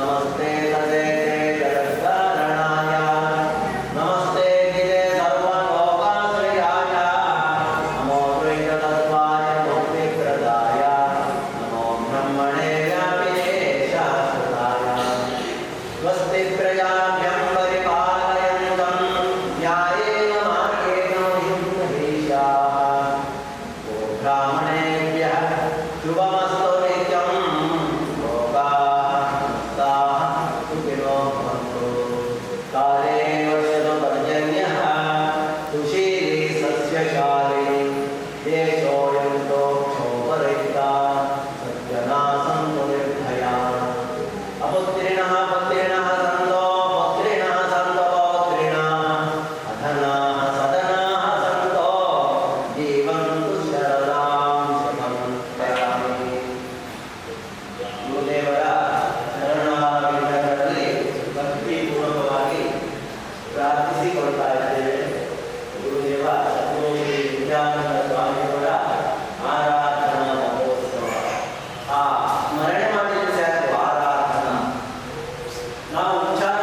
नमस्ते तदे जगत्कारणाय नमस्ते गिरे सर्वलोकाश्रयाय नमो द्वैततत्त्वाय मुक्तिप्रदाय नमो ब्रह्मणे व्यापिने शाश्वताय स्वस्ति प्रजाभ्यं परिपालयन्तं न्यायेन मार्गेण युक्तदेशाः ब्राह्मणेभ्यः शुभमस्तु नित्यं लोकाः समस्ताः सुखिनो भवन्तु काले वर्षतु पर्जन्यः सुशीली सस्यशालिनी देशोऽयं क्षोभरहिता सज्जना सन्तु निर्भयाः अपुत्रिणः पुत्रिणः सन्तो पुत्रिणः सन्तो पौत्रिणः अधनाः सदनाः सन्तो जीवन्तु शरदां शतं करामि ಗುರುದೇವರ ಶರಣಾಗಮನಗಳಲ್ಲಿ ಭಕ್ತಿಪೂರ್ವಕವಾಗಿ ಪ್ರಾರ್ಥಿಸಿಕೊಳ್ತಾ ಇದ್ದೇವೆ. ಗುರುದೇವ ಸದ್ಗುರು ಶ್ರೀ ವಿದ್ಯಾನಂದ ಸ್ವಾಮಿಯವರ ಆರಾಧನಾ ಮಹೋತ್ಸವ. ಆ ಸ್ಮರಣೆ ಮಾಡಿದ್ರೆ ಸಾಕು, ಆರಾಧನಾ ನಾವು ಉಚ್ಚಾರ